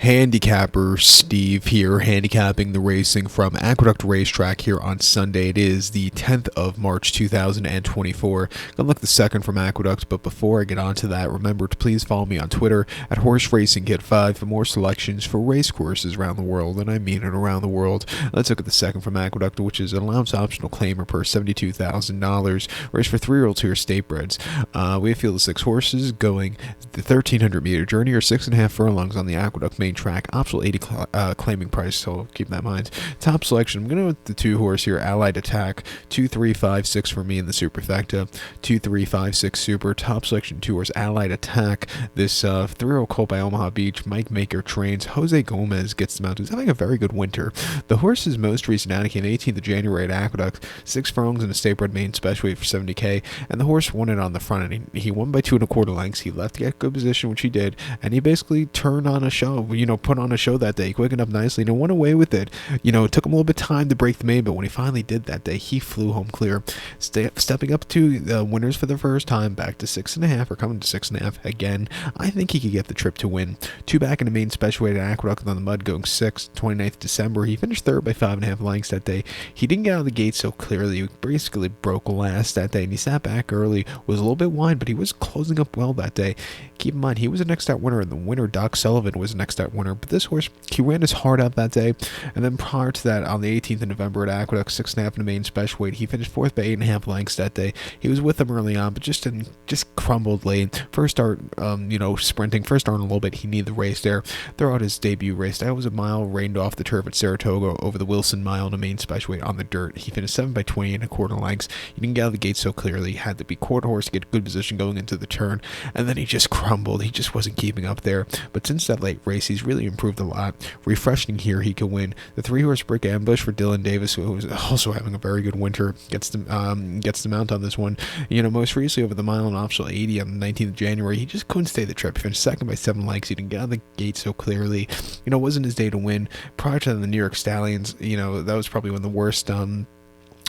Handicapper Steve here, handicapping the racing from Aqueduct Racetrack here on Sunday. It is the 10th of March 2024. Gonna look the second from Aqueduct, but before I get on to that, remember to please follow me on Twitter at HorseRacingKid5 for more selections for race courses around the world, and I mean it, around the world. Let's look at the second from Aqueduct, which is an allowance optional claimer per $72,000. Race for 3-year-olds here, state breds. We have field of 6 horses going the 1,300 meter journey or 6.5 furlongs on the Aqueduct main track. Optional 80 claiming price, so keep that in mind. Top selection, I'm going to go with the 2 horse here, Allied Attack, 2-3-5-6 for me in the superfecta, 2-3-5-6 super. Top selection 2 horse, Allied Attack. This 3-year-old colt by Omaha Beach, Mike Maker trains. Jose Gomez gets the mount. He's having a very good winter. The horse's most recent outing came 18th of January at Aqueduct, 6 furlongs in a state bred main special weight for 70K, and the horse won it on the front, and he won by 2 1/4 lengths. He left to get good position, which he did, and he basically turned on a show, put on a show that day, quickened up nicely, and went away with it. It took him a little bit of time to break the main, but when he finally did that day, he flew home clear, stepping up to the winners for the first time, back to 6.5, or coming to 6.5 again. I think he could get the trip to win. 2 back in the main special weight at Aqueduct on the mud, going 6th, 29th December. He finished 3rd by 5.5 lengths that day. He didn't get out of the gate so clearly. He basically broke last that day, and he sat back early, was a little bit wide, but he was closing up well that day. Keep in mind, he was a next start winner, and the winner, Doc Sullivan, was a next start winner. But this horse, he ran his heart out that day. And then prior to that, on the 18th of November at Aqueduct, 6.5 in the main special weight, he finished 4th by 8.5 lengths that day. He was with them early on, but just crumbled late. First start, sprinting. First start in a little bit, he needed the race there. Throughout his debut race, that was a mile, rained off the turf at Saratoga over the Wilson Mile in the main special weight on the dirt. He finished 7 by 20 1/4 lengths. He didn't get out of the gate so clearly. He had to be quarter horse to get good position going into the turn, and then he just crumbled. He just wasn't keeping up there. But since that late race, he's really improved a lot. Refreshing here, he could win. The 3-horse Brick Ambush for Dylan Davis, who was also having a very good winter, gets the mount on this one. Most recently over the mile and optional 80 on the 19th of January, he just couldn't stay the trip. He finished 2nd by 7 lengths. He didn't get out of the gate so clearly. Wasn't his day to win. Prior to the New York Stallions, that was probably one of the worst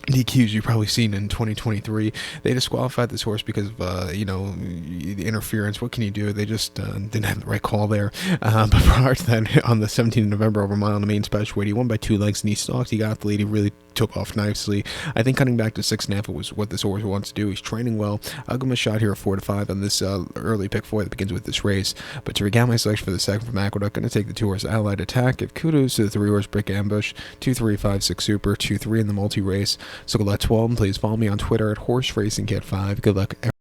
DQs you've probably seen in 2023. They disqualified this horse because of, the interference. What can you do? They just didn't have the right call there. But prior to that, on the 17th of November, over a mile on the main special weight, he won by 2 lengths, and he stalked. He got the lead. He really took off nicely. I think cutting back to 6.5 was what this horse wants to do. He's training well. I'll give him a shot here at 4-5 on this early pick 4 that begins with this race. But to recount my selection for the second from Aqueduct, I'm going to take the 2-horse Allied Attack. Give kudos to the 3-horse Brick Ambush, 2-3-5-6 super, 2-3 in the multi-race. So let's 12. Please follow me on Twitter at HorseRacingKid5. Good luck.